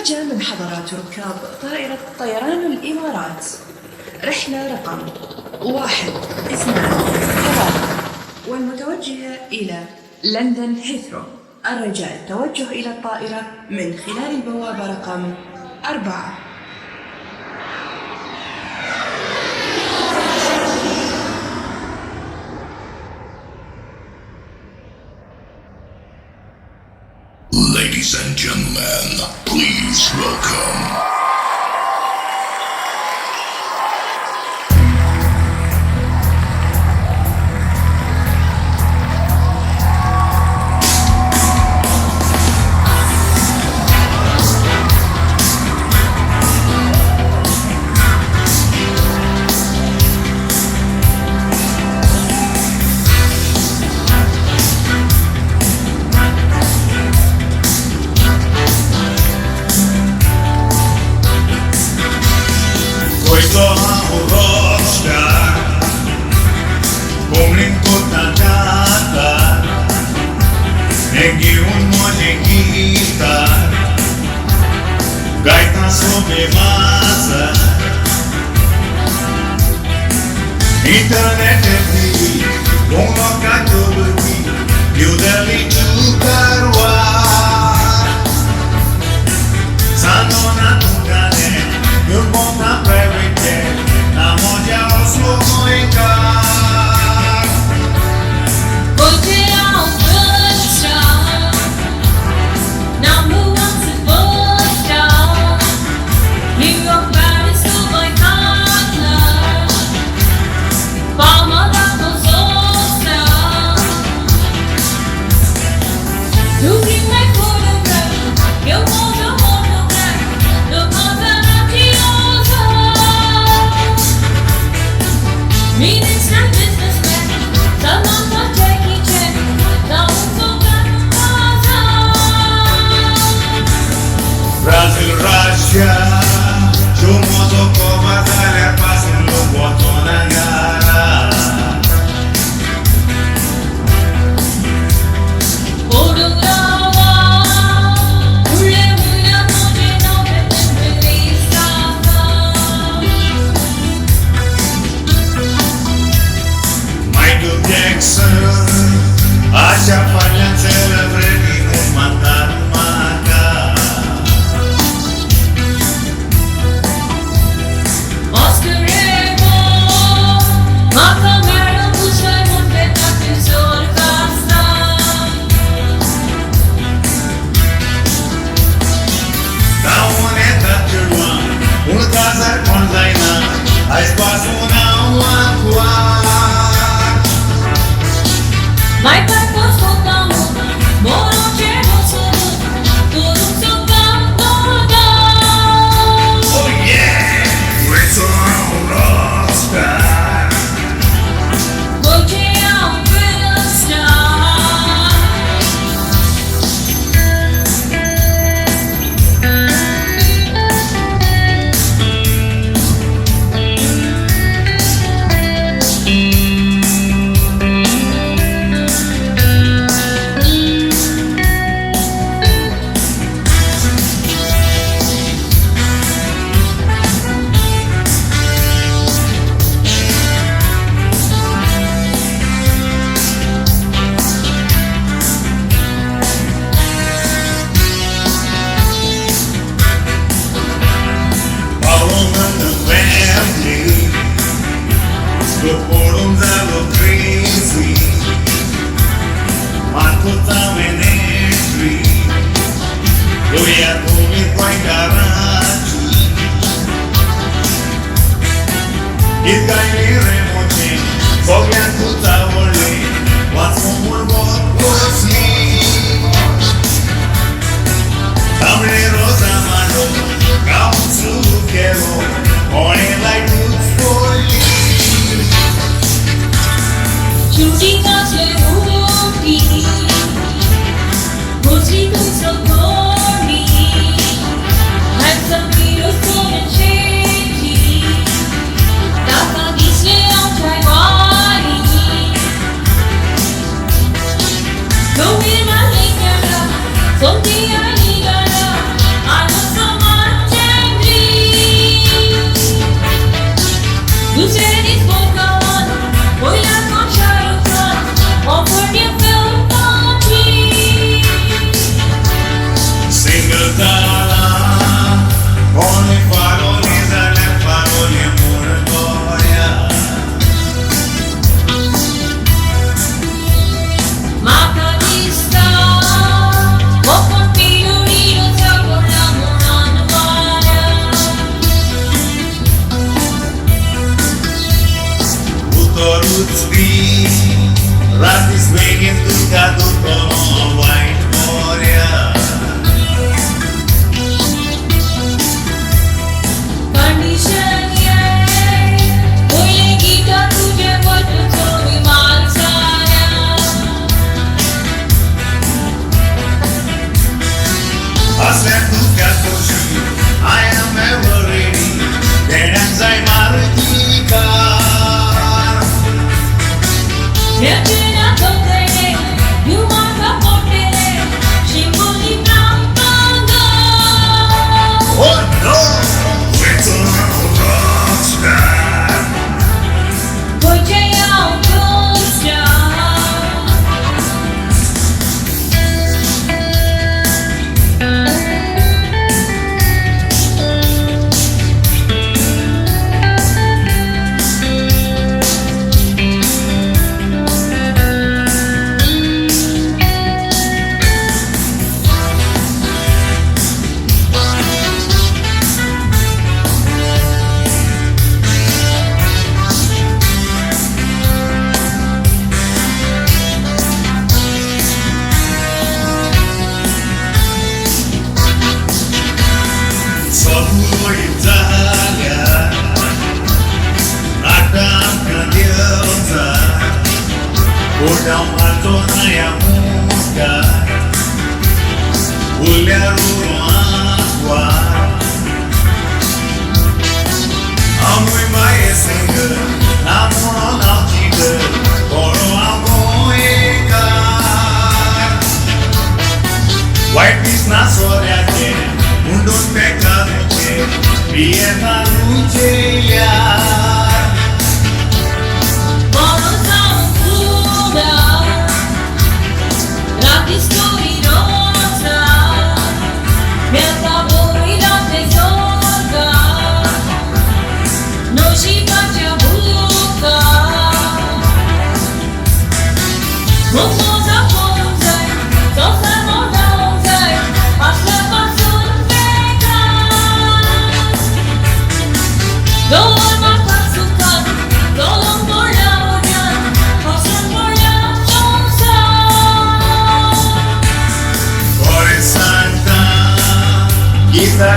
درجة من حضرات ركاب طائرة طيران الإمارات، رحلة رقم 1 2 3 والمتوجهة إلى لندن هيثرو، الرجاء التوجه إلى الطائرة من خلال البوابة رقم 4. Ladies and gentlemen, please welcome. Neguei monte guitarra, gaita sobre massa, internet é free, bom local todo aqui, New Delhi to Karwar, Sanona to Kane, meu bom na private jet, na mondia Oslo Goenka. Brasil, Russia, Chumoso, Kovazalha, passando boto na cara. Orugawa, ule mulya moje no betembelisava. Michael Jackson, Asha Fanyan celebrity umatan maka. A espaço não acuar. Mai pai posso dar moro che posso todo seu campo dar. Oh yeah, we're so rockstar. Hoje é real star. Los forums a lo crazy, Marco também é free. Eu ia comer com a garagem. E daí remote, só que a puta olhei, what's more what was me? Tamre rosa mano, count to quero, only like looks for you. Shooting us le movie, mostly to so corny. Had some videos full and shady. Tapa disle on try body. Go in my nigga, someday I need a love. I was so Güzeli Volkan, oynar konuşarken, offer bir film party. Single tala, con i faroli dalle parole mortoria. Macanista, o con pilulino sabor la monanuaria. Utorutski, rati svegli stuccato con white moria. Condition ye, boile gita tujhe bolu tomi malsaya. Aslen stuccato shi, I am ever ready. Denanzai marutika. Neptuna totere, yumaka potere, shimboli prampanga. Oh no, it's a rockstar. Boyceya uçuşa. Solo Italia, nata diosa, una matona ya muska, ulero agua. Amui mai singa, amor não diga, coro amoica. White peace na soria que, mundo pecado que, viena luceia. Borosam fuga, rapistori rosa, miasta boida tesoga, noji bacia buca. Momoza ponzai, sosa modauzai, asla pasun vega. Dolma pasukan, dolong bola ojan, pasun bola chonsa. Ore Santa, kita